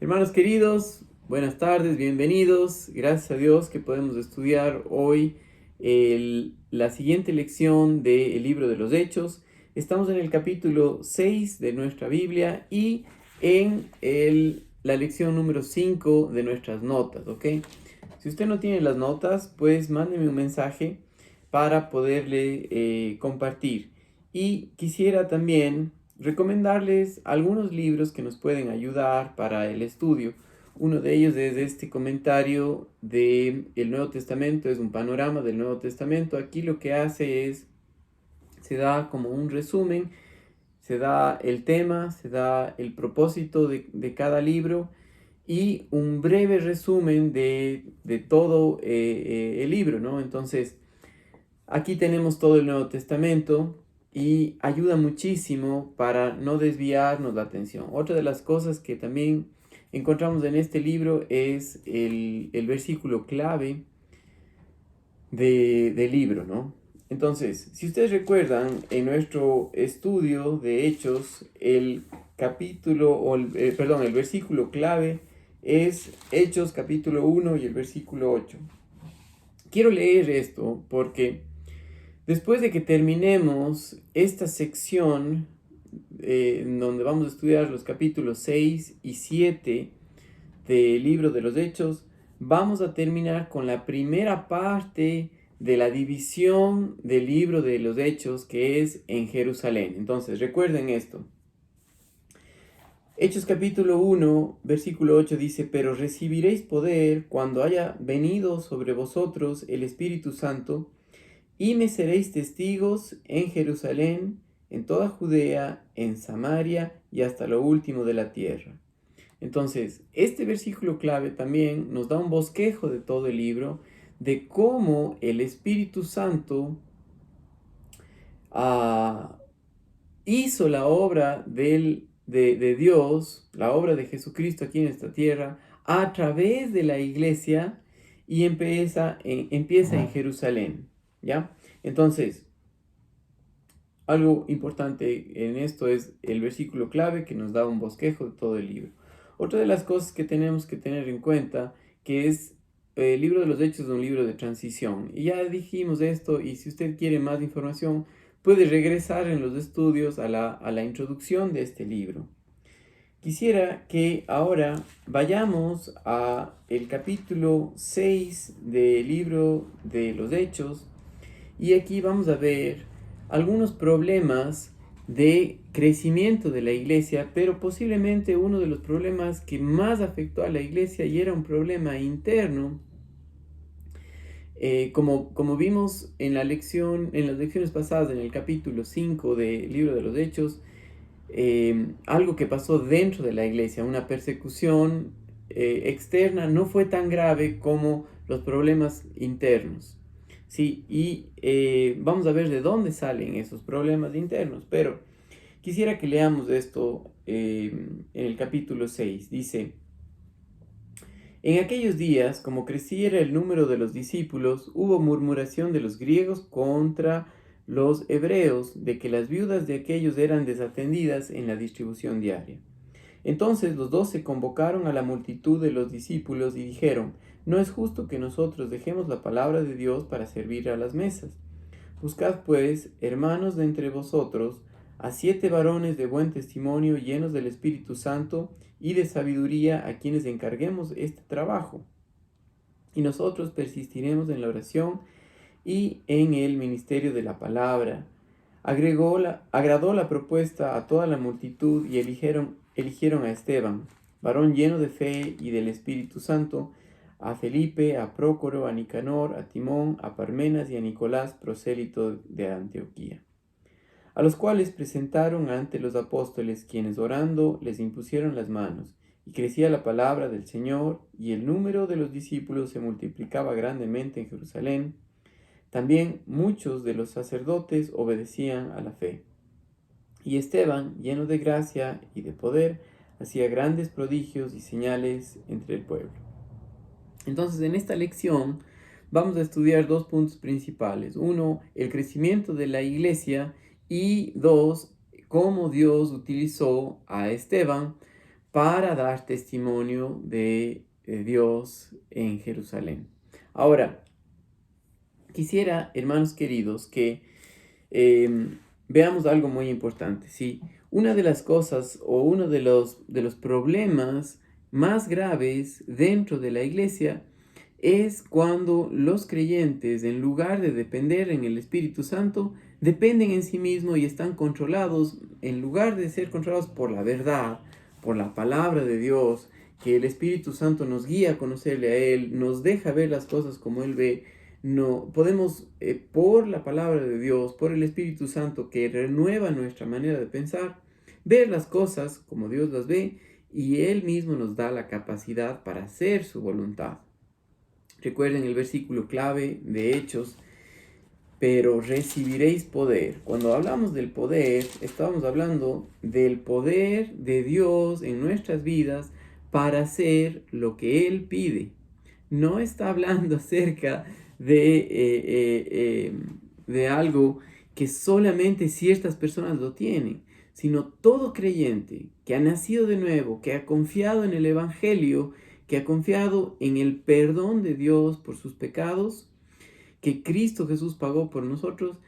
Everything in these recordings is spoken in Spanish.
Hermanos queridos, buenas tardes, bienvenidos. Gracias a Dios que podemos estudiar hoy la siguiente lección del libro de los Hechos. Estamos en el capítulo 6 de nuestra Biblia y en la lección número 5 de nuestras notas, ¿ok? Si usted no tiene las notas, pues mándeme un mensaje para poderle compartir. Y quisiera también recomendarles algunos libros que nos pueden ayudar para el estudio. Uno de ellos es este comentario del Nuevo Testamento, es un panorama del Nuevo Testamento. Aquí lo que hace es, se da como un resumen, se da el tema, se da el propósito de cada libro y un breve resumen de todo el libro, ¿no? Entonces, aquí tenemos todo el Nuevo Testamento y ayuda muchísimo para no desviarnos la atención. Otra de las cosas que también encontramos en este libro es el versículo clave del libro, ¿no? Entonces, si ustedes recuerdan, en nuestro estudio de Hechos, el versículo clave es Hechos capítulo 1 y el versículo 8. Quiero leer esto porque después de que terminemos esta sección en donde vamos a estudiar los capítulos 6 y 7 del libro de los Hechos, vamos a terminar con la primera parte de la división del libro de los Hechos, que es en Jerusalén. Entonces, recuerden esto. Hechos capítulo 1, versículo 8 dice, pero recibiréis poder cuando haya venido sobre vosotros el Espíritu Santo, y me seréis testigos en Jerusalén, en toda Judea, en Samaria y hasta lo último de la tierra. Entonces, este versículo clave también nos da un bosquejo de todo el libro, de cómo el Espíritu Santo ah, hizo la obra de Dios, la obra de Jesucristo aquí en esta tierra, a través de la iglesia y empieza en Jerusalén, ¿ya? Entonces, algo importante en esto es el versículo clave que nos da un bosquejo de todo el libro. Otra de las cosas que tenemos que tener en cuenta que es el libro de los Hechos es un libro de transición. Y ya dijimos esto y si usted quiere más información puede regresar en los estudios a la introducción de este libro. Quisiera que ahora vayamos a el capítulo 6 del libro de los Hechos y aquí vamos a ver algunos problemas de crecimiento de la iglesia, pero posiblemente uno de los problemas que más afectó a la iglesia y era un problema interno, como vimos en la lección, en las lecciones pasadas, en el capítulo 5 del libro de los Hechos, algo que pasó dentro de la iglesia, una persecución externa, no fue tan grave como los problemas internos. Sí, y vamos a ver de dónde salen esos problemas internos, pero quisiera que leamos esto en el capítulo 6. Dice, en aquellos días, como creciera el número de los discípulos, hubo murmuración de los griegos contra los hebreos de que las viudas de aquellos eran desatendidas en la distribución diaria. Entonces los 12 convocaron a la multitud de los discípulos y dijeron, no es justo que nosotros dejemos la palabra de Dios para servir a las mesas. Buscad pues, hermanos de entre vosotros, a 7 varones de buen testimonio, llenos del Espíritu Santo y de sabiduría, a quienes encarguemos este trabajo. Y nosotros persistiremos en la oración y en el ministerio de la palabra. Agradó la propuesta a toda la multitud y eligieron a Esteban, varón lleno de fe y del Espíritu Santo, a Felipe, a Prócoro, a Nicanor, a Timón, a Parmenas y a Nicolás, prosélito de Antioquía, a los cuales presentaron ante los apóstoles, quienes orando les impusieron las manos, y crecía la palabra del Señor, y el número de los discípulos se multiplicaba grandemente en Jerusalén. También muchos de los sacerdotes obedecían a la fe. Y Esteban, lleno de gracia y de poder, hacía grandes prodigios y señales entre el pueblo. Entonces, en esta lección vamos a estudiar dos puntos principales. Uno, el crecimiento de la iglesia y dos, cómo Dios utilizó a Esteban para dar testimonio de Dios en Jerusalén. Ahora, quisiera, hermanos queridos, que veamos algo muy importante, ¿sí? Una de las cosas o uno de los problemas más graves dentro de la iglesia es cuando los creyentes, en lugar de depender en el Espíritu Santo, dependen en sí mismos y están controlados, en lugar de ser controlados por la verdad, por la palabra de Dios, que el Espíritu Santo nos guía a conocerle a Él, nos deja ver las cosas como Él ve. No podemos, por la palabra de Dios, por el Espíritu Santo que renueva nuestra manera de pensar, ver las cosas como Dios las ve, y Él mismo nos da la capacidad para hacer su voluntad. Recuerden el versículo clave de Hechos: pero recibiréis poder. Cuando hablamos del poder, estamos hablando del poder de Dios en nuestras vidas para hacer lo que Él pide. No está hablando acerca de algo que solamente ciertas personas lo tienen, sino todo creyente que ha nacido de nuevo, que ha confiado en el Evangelio, que ha confiado en el perdón de Dios por sus pecados, que Cristo Jesús pagó por nosotros,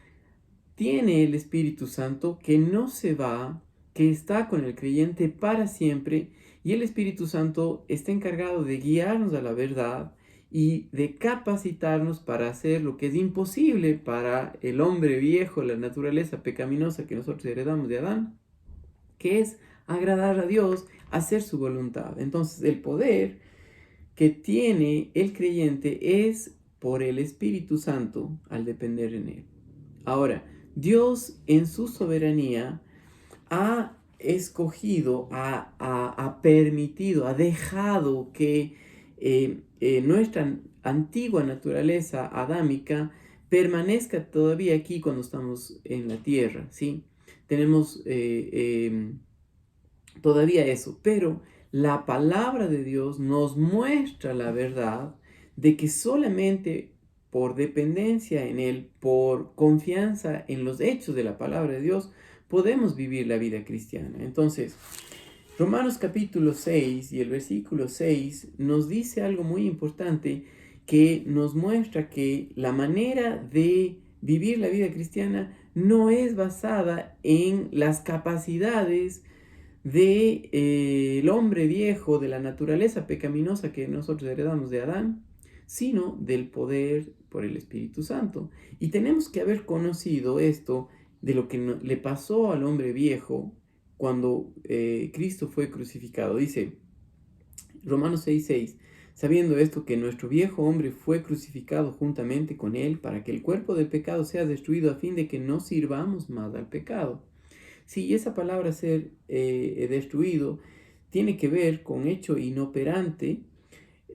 tiene el Espíritu Santo que no se va, que está con el creyente para siempre, y el Espíritu Santo está encargado de guiarnos a la verdad y de capacitarnos para hacer lo que es imposible para el hombre viejo, la naturaleza pecaminosa que nosotros heredamos de Adán, que es agradar a Dios, hacer su voluntad. Entonces, el poder que tiene el creyente es por el Espíritu Santo al depender en Él. Ahora, Dios en su soberanía ha escogido, ha permitido, ha dejado que nuestra antigua naturaleza adámica permanezca todavía aquí cuando estamos en la tierra, ¿sí? Tenemos todavía eso, pero la palabra de Dios nos muestra la verdad de que solamente por dependencia en Él, por confianza en los hechos de la palabra de Dios, podemos vivir la vida cristiana. Entonces, Romanos capítulo 6 y el versículo 6 nos dice algo muy importante que nos muestra que la manera de vivir la vida cristiana no es basada en las capacidades el hombre viejo, de la naturaleza pecaminosa que nosotros heredamos de Adán, sino del poder por el Espíritu Santo. Y tenemos que haber conocido esto de lo que le pasó al hombre viejo cuando Cristo fue crucificado. Dice Romanos 6:6, sabiendo esto, que nuestro viejo hombre fue crucificado juntamente con él para que el cuerpo del pecado sea destruido, a fin de que no sirvamos más al pecado. Sí, esa palabra ser destruido tiene que ver con hecho inoperante,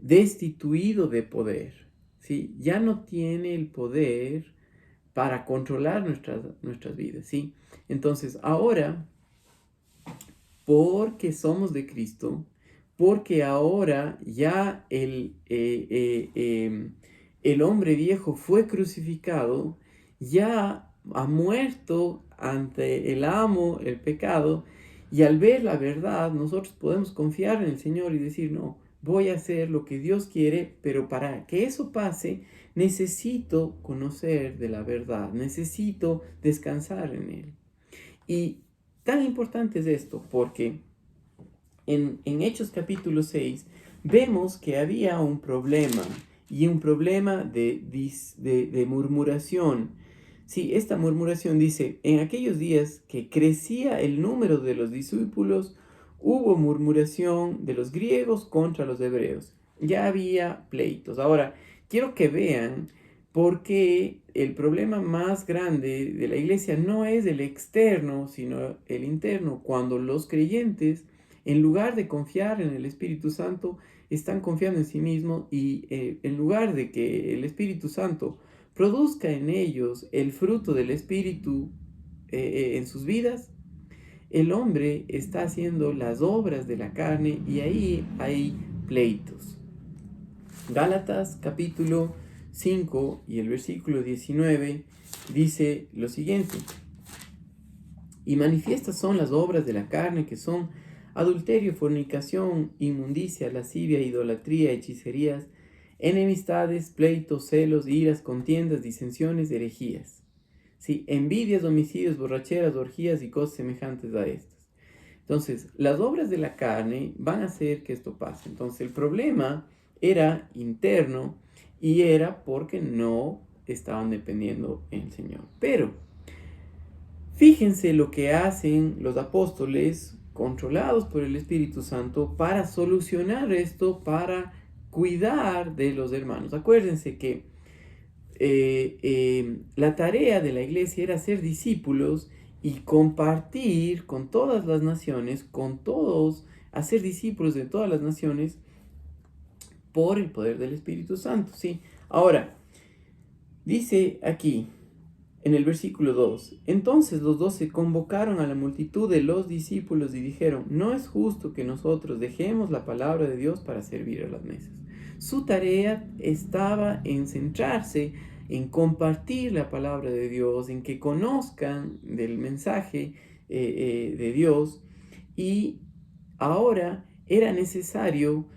destituido de poder. ¿Sí? Ya no tiene el poder para controlar nuestras vidas. ¿Sí? Entonces, ahora, porque somos de Cristo, porque ahora ya el hombre viejo fue crucificado, ya ha muerto ante el amo, el pecado, y al ver la verdad, nosotros podemos confiar en el Señor y decir: no, voy a hacer lo que Dios quiere, pero para que eso pase, necesito conocer de la verdad, necesito descansar en Él. Y tan importante es esto, porque en Hechos capítulo 6 vemos que había un problema, y un problema de murmuración. Sí, esta murmuración dice: en aquellos días que crecía el número de los discípulos, hubo murmuración de los griegos contra los hebreos. Ya había pleitos. Ahora, quiero que vean por qué el problema más grande de la iglesia no es el externo, sino el interno. Cuando los creyentes, en lugar de confiar en el Espíritu Santo, están confiando en sí mismos, y en lugar de que el Espíritu Santo produzca en ellos el fruto del Espíritu en sus vidas, el hombre está haciendo las obras de la carne, y ahí hay pleitos. Gálatas capítulo 5 y el versículo 19 dice lo siguiente: y manifiestas son las obras de la carne, que son adulterio, fornicación, inmundicia, lascivia, idolatría, hechicerías, enemistades, pleitos, celos, iras, contiendas, disensiones, herejías. ¿Sí? Envidias, homicidios, borracheras, orgías y cosas semejantes a estas. Entonces, las obras de la carne van a hacer que esto pase. Entonces, el problema era interno y era porque no estaban dependiendo en el Señor. Pero, fíjense lo que hacen los apóstoles controlados por el Espíritu Santo para solucionar esto, para cuidar de los hermanos. Acuérdense que la tarea de la iglesia era ser discípulos y compartir con todas las naciones, con todos, hacer discípulos de todas las naciones por el poder del Espíritu Santo, ¿sí? Ahora, dice aquí, en el versículo 2, entonces los 12 convocaron a la multitud de los discípulos y dijeron, no es justo que nosotros dejemos la palabra de Dios para servir a las mesas. Su tarea estaba en centrarse en compartir la palabra de Dios, en que conozcan del mensaje de Dios, y ahora era necesario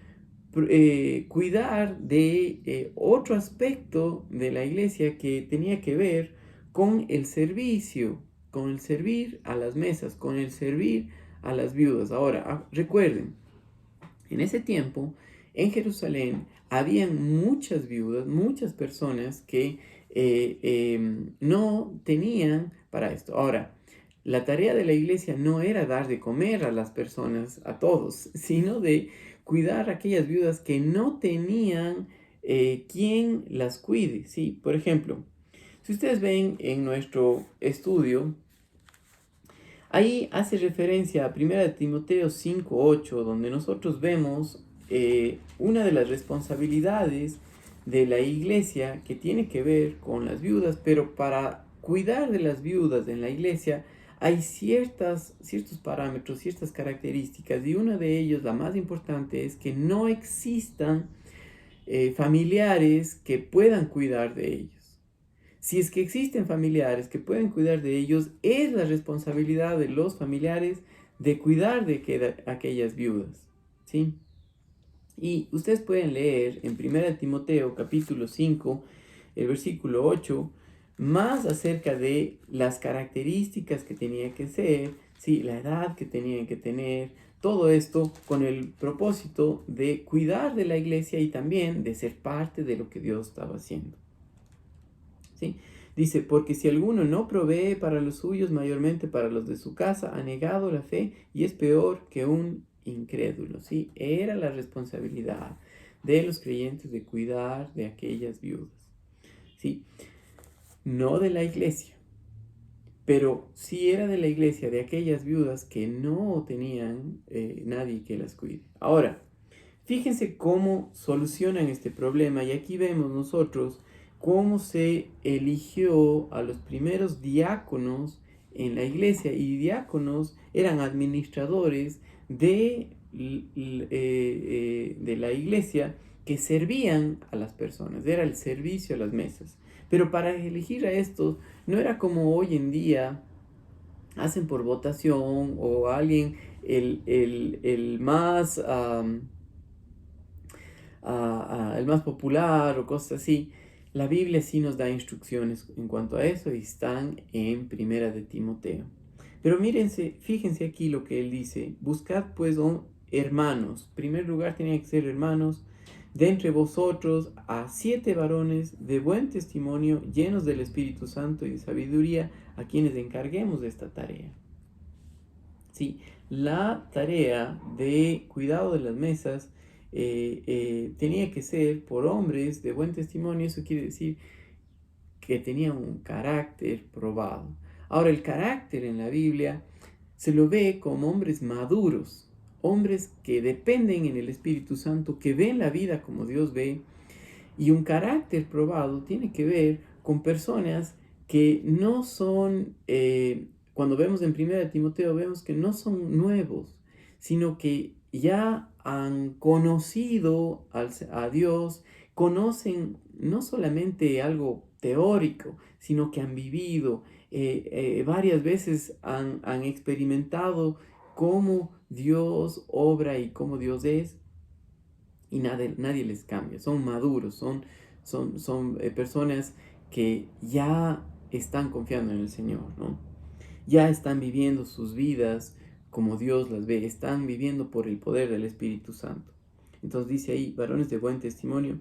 cuidar de otro aspecto de la iglesia que tenía que ver con el servicio, con el servir a las mesas, con el servir a las viudas. Ahora, recuerden, en ese tiempo, en Jerusalén, habían muchas viudas, muchas personas que no tenían para esto. Ahora, la tarea de la iglesia no era dar de comer a las personas, a todos, sino de cuidar a aquellas viudas que no tenían quien las cuide. ¿Sí? Por ejemplo, si ustedes ven en nuestro estudio, ahí hace referencia a 1 Timoteo 5:8, donde nosotros vemos una de las responsabilidades de la iglesia que tiene que ver con las viudas, pero para cuidar de las viudas en la iglesia hay ciertos parámetros, ciertas características, y una de ellos, la más importante, es que no existan familiares que puedan cuidar de ellos. Si es que existen familiares que pueden cuidar de ellos, es la responsabilidad de los familiares de cuidar de aquellas viudas, ¿sí? Y ustedes pueden leer en 1 Timoteo capítulo 5, el versículo 8, más acerca de las características que tenía que ser, ¿sí? La edad que tenían que tener, todo esto con el propósito de cuidar de la iglesia y también de ser parte de lo que Dios estaba haciendo. ¿Sí? Dice, porque si alguno no provee para los suyos, mayormente para los de su casa, ha negado la fe y es peor que un incrédulo. ¿Sí? Era la responsabilidad de los creyentes de cuidar de aquellas viudas. ¿Sí? No de la iglesia, pero sí era de la iglesia, de aquellas viudas que no tenían nadie que las cuide. Ahora, fíjense cómo solucionan este problema, y aquí vemos nosotros cómo se eligió a los primeros diáconos en la iglesia, y diáconos eran administradores de la iglesia que servían a las personas, era el servicio a las mesas. Pero para elegir a estos no era como hoy en día hacen por votación, o alguien, el más el más popular o cosas así. La Biblia sí nos da instrucciones en cuanto a eso y están en 1 Timoteo. Pero fíjense aquí lo que él dice. Buscad pues, hermanos. En primer lugar tenían que ser hermanos. De entre vosotros a 7 varones de buen testimonio, llenos del Espíritu Santo y de sabiduría, a quienes encarguemos de esta tarea. Sí, la tarea de cuidado de las mesas tenía que ser por hombres de buen testimonio. Eso quiere decir que tenían un carácter probado. Ahora, el carácter en la Biblia se lo ve como hombres maduros, hombres que dependen en el Espíritu Santo, que ven la vida como Dios ve. Y un carácter probado tiene que ver con personas que no son, cuando vemos en 1 Timoteo, vemos que no son nuevos, sino que ya han conocido a Dios, conocen no solamente algo teórico, sino que han vivido, varias veces han experimentado cómo Dios obra y cómo Dios es, y nadie les cambia. Son maduros, son personas que ya están confiando en el Señor, ¿no? Ya están viviendo sus vidas como Dios las ve, están viviendo por el poder del Espíritu Santo. Entonces dice ahí, varones de buen testimonio,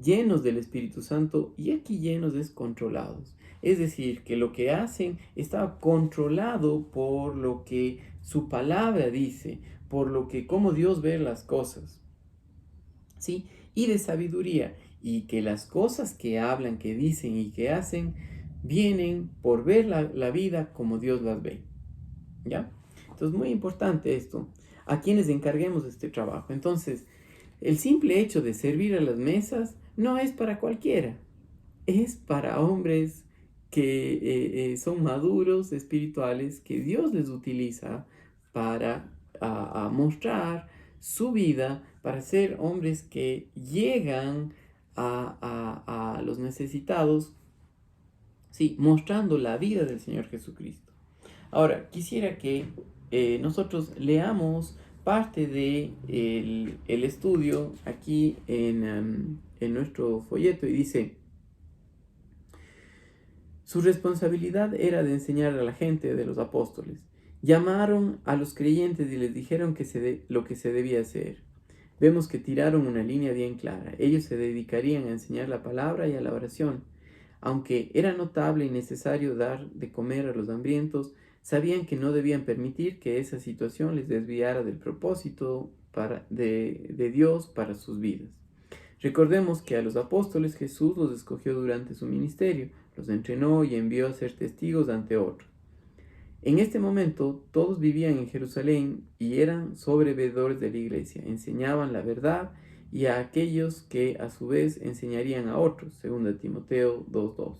llenos del Espíritu Santo, y aquí llenos es controlados. Es decir, que lo que hacen está controlado por lo que su palabra dice, por lo que, cómo Dios ve las cosas, ¿sí? Y de sabiduría, y que las cosas que hablan, que dicen y que hacen, vienen por ver la vida como Dios las ve, ¿ya? Entonces, muy importante esto, a quienes encarguemos este trabajo. Entonces, el simple hecho de servir a las mesas no es para cualquiera, es para hombres que son maduros espirituales, que Dios les utiliza para a mostrar su vida, para ser hombres que llegan a los necesitados, sí, mostrando la vida del Señor Jesucristo. Ahora, quisiera que nosotros leamos parte de el estudio aquí en nuestro folleto, y dice: su responsabilidad era de enseñar a la gente de los apóstoles. Llamaron a los creyentes y les dijeron lo que se debía hacer. Vemos que tiraron una línea bien clara. Ellos se dedicarían a enseñar la palabra y a la oración. Aunque era notable y necesario dar de comer a los hambrientos, sabían que no debían permitir que esa situación les desviara del propósito de Dios para sus vidas. Recordemos que a los apóstoles Jesús los escogió durante su ministerio, los entrenó y envió a ser testigos ante otros. En este momento todos vivían en Jerusalén y eran sobreveedores de la iglesia, enseñaban la verdad y a aquellos que a su vez enseñarían a otros, 2 Timoteo 2:2.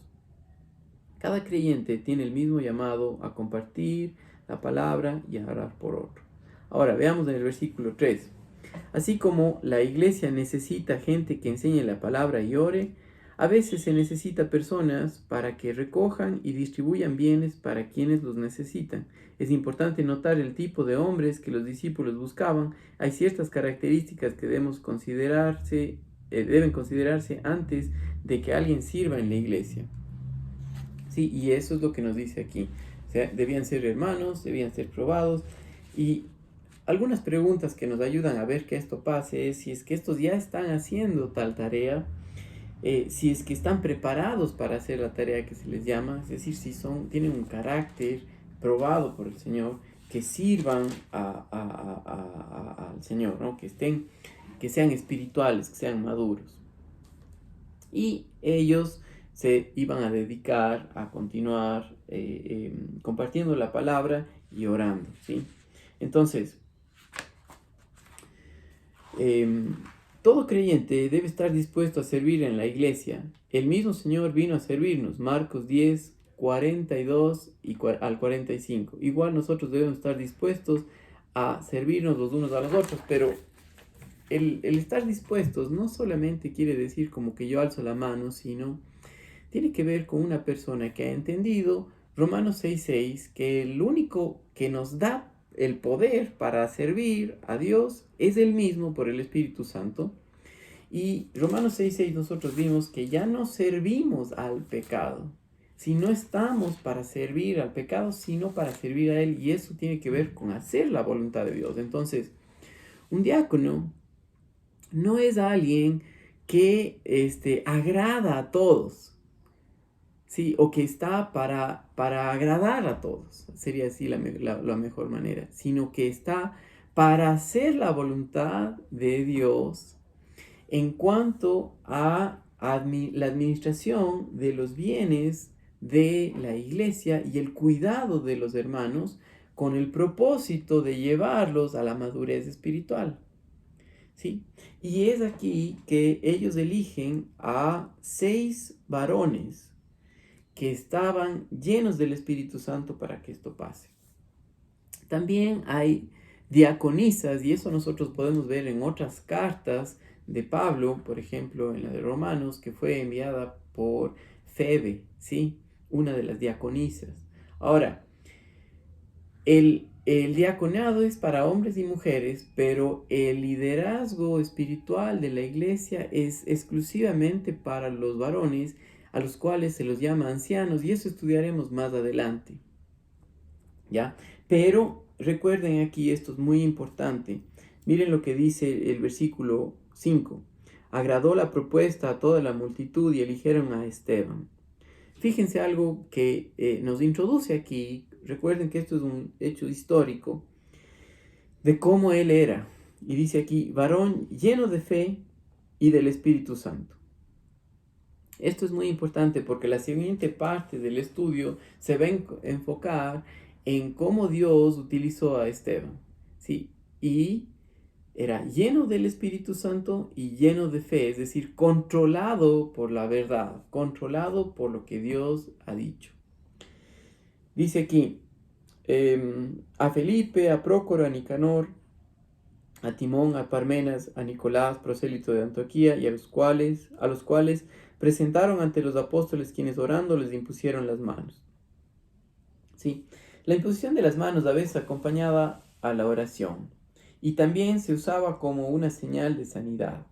Cada creyente tiene el mismo llamado a compartir la palabra y a orar por otro. Ahora veamos en el versículo 3. Así como la iglesia necesita gente que enseñe la palabra y ore, a veces se necesita personas para que recojan y distribuyan bienes para quienes los necesitan. Es importante notar el tipo de hombres que los discípulos buscaban. Hay ciertas características que deben considerarse antes de que alguien sirva en la iglesia. Sí, y eso es lo que nos dice aquí. O sea, debían ser hermanos, debían ser probados. Y algunas preguntas que nos ayudan a ver que esto pase es si es que estos ya están haciendo tal tarea, si es que están preparados para hacer la tarea que se les llama, es decir, si tienen un carácter probado por el Señor, que sirvan al Señor, ¿no? Que sean espirituales, que sean maduros. Y ellos se iban a dedicar a continuar compartiendo la palabra y orando, ¿sí? Entonces, todo creyente debe estar dispuesto a servir en la iglesia. El mismo Señor vino a servirnos, Marcos 10, 42 al 45. Igual nosotros debemos estar dispuestos a servirnos los unos a los otros, pero el estar dispuestos no solamente quiere decir como que yo alzo la mano, sino tiene que ver con una persona que ha entendido Romanos 6:6, que el único que nos da el poder para servir a Dios es el mismo por el Espíritu Santo. Y Romanos 6:6 nosotros vimos que ya no servimos al pecado, si no estamos para servir al pecado, sino para servir a Él, y eso tiene que ver con hacer la voluntad de Dios. Entonces, un diácono no es alguien que agrada a todos, ¿sí? O que está para agradar a todos, sería así la mejor manera, sino que está para hacer la voluntad de Dios en cuanto a la administración de los bienes de la iglesia y el cuidado de los hermanos con el propósito de llevarlos a la madurez espiritual, ¿sí? Y es aquí que ellos eligen a 6 varones que estaban llenos del Espíritu Santo para que esto pase. También hay diaconisas, y eso nosotros podemos ver en otras cartas de Pablo, por ejemplo, en la de Romanos, que fue enviada por Febe, ¿sí? Una de las diaconisas. Ahora, el el diaconado es para hombres y mujeres, pero el liderazgo espiritual de la iglesia es exclusivamente para los varones, a los cuales se los llama ancianos, y eso estudiaremos más adelante, ¿ya? Pero recuerden aquí, esto es muy importante. Miren lo que dice el versículo 5. Agradó la propuesta a toda la multitud y eligieron a Esteban. Fíjense algo que nos introduce aquí. Recuerden que esto es un hecho histórico de cómo él era. Y dice aquí, varón lleno de fe y del Espíritu Santo. Esto es muy importante porque la siguiente parte del estudio se va a enfocar en cómo Dios utilizó a Esteban, ¿sí? Y era lleno del Espíritu Santo y lleno de fe, es decir, controlado por la verdad, controlado por lo que Dios ha dicho. Dice aquí, a Felipe, a Prócoro, a Nicanor, a Timón, a Parmenas, a Nicolás, prosélito de Antioquía, y a los cuales presentaron ante los apóstoles, quienes orando les impusieron las manos. ¿Sí? La imposición de las manos a veces acompañaba a la oración y también se usaba como una señal de sanidad,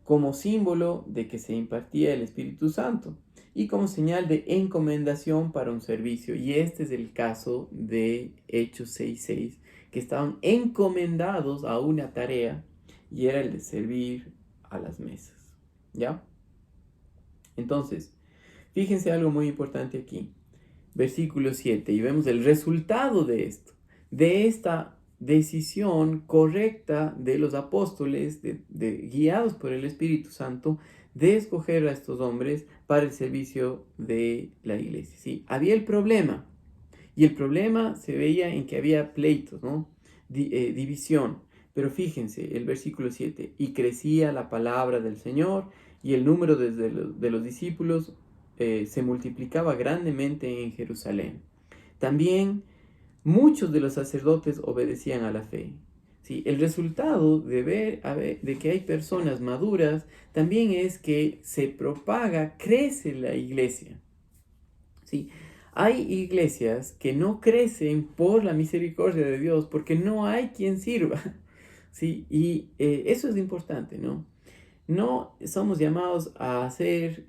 como símbolo de que se impartía el Espíritu Santo y como señal de encomendación para un servicio. Y este es el caso de Hechos 6:6, que estaban encomendados a una tarea y era el de servir a las mesas. ¿Ya? Entonces, fíjense algo muy importante aquí. Versículo 7, y vemos el resultado de esto, de esta decisión correcta de los apóstoles, guiados por el Espíritu Santo, de escoger a estos hombres para el servicio de la iglesia. ¿Sí? Había el problema, y el problema se veía en que había pleitos, ¿no? División. Pero fíjense, el versículo 7, y crecía la palabra del Señor, y el número de los discípulos se multiplicaba grandemente en Jerusalén. También muchos de los sacerdotes obedecían a la fe. ¿Sí? El resultado de que hay personas maduras también es que se propaga, crece la iglesia. ¿Sí? Hay iglesias que no crecen por la misericordia de Dios porque no hay quien sirva. ¿Sí? Y eso es importante, ¿no? No somos llamados a hacer,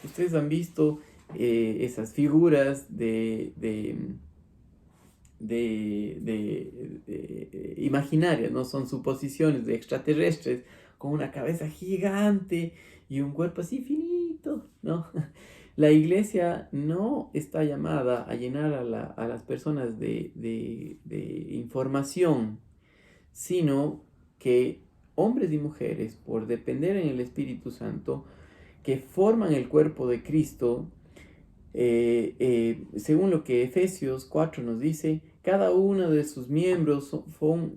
ustedes han visto esas figuras imaginarias, ¿no? Son suposiciones de extraterrestres con una cabeza gigante y un cuerpo así finito, ¿no? La iglesia no está llamada a llenar a las personas de información, sino que hombres y mujeres, por depender en el Espíritu Santo, que forman el cuerpo de Cristo, según lo que Efesios 4 nos dice, cada uno de sus miembros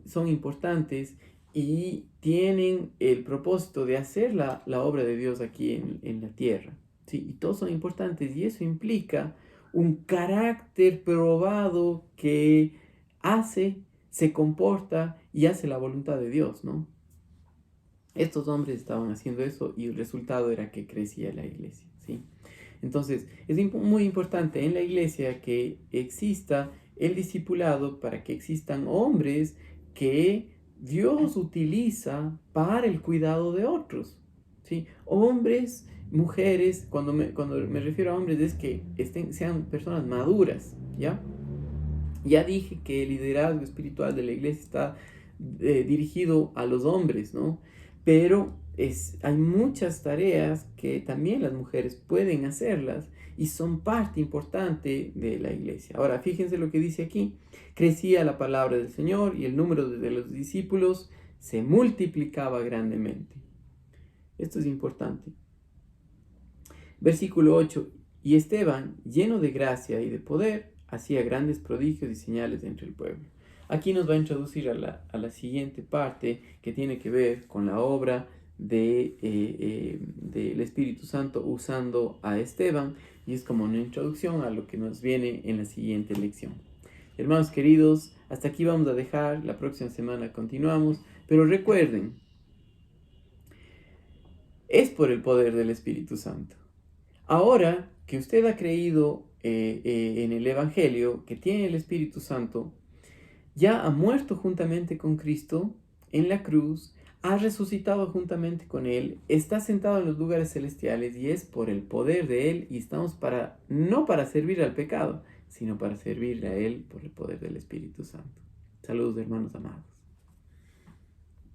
son importantes y tienen el propósito de hacer la obra de Dios aquí en la tierra. ¿Sí? Y todos son importantes y eso implica un carácter probado que se comporta y hace la voluntad de Dios, ¿no? Estos hombres estaban haciendo eso y el resultado era que crecía la iglesia, ¿sí? Entonces, es muy importante en la iglesia que exista el discipulado para que existan hombres que Dios utiliza para el cuidado de otros, ¿sí? Hombres, mujeres, cuando me refiero a hombres es que sean personas maduras, ¿ya? Ya dije que el liderazgo espiritual de la iglesia está dirigido a los hombres, ¿no? Pero hay muchas tareas que también las mujeres pueden hacerlas y son parte importante de la iglesia. Ahora, fíjense lo que dice aquí. Crecía la palabra del Señor y el número de los discípulos se multiplicaba grandemente. Esto es importante. Versículo 8. Y Esteban, lleno de gracia y de poder, hacía grandes prodigios y señales entre el pueblo. Aquí nos va a introducir a la siguiente parte que tiene que ver con la obra del Espíritu Santo usando a Esteban, y es como una introducción a lo que nos viene en la siguiente lección. Hermanos queridos, hasta aquí vamos a dejar, la próxima semana continuamos, pero recuerden, es por el poder del Espíritu Santo. Ahora que usted ha creído en el Evangelio, que tiene el Espíritu Santo, ya ha muerto juntamente con Cristo en la cruz, ha resucitado juntamente con Él, está sentado en los lugares celestiales y es por el poder de Él y estamos no para servir al pecado, sino para servirle a Él por el poder del Espíritu Santo. Saludos, hermanos amados.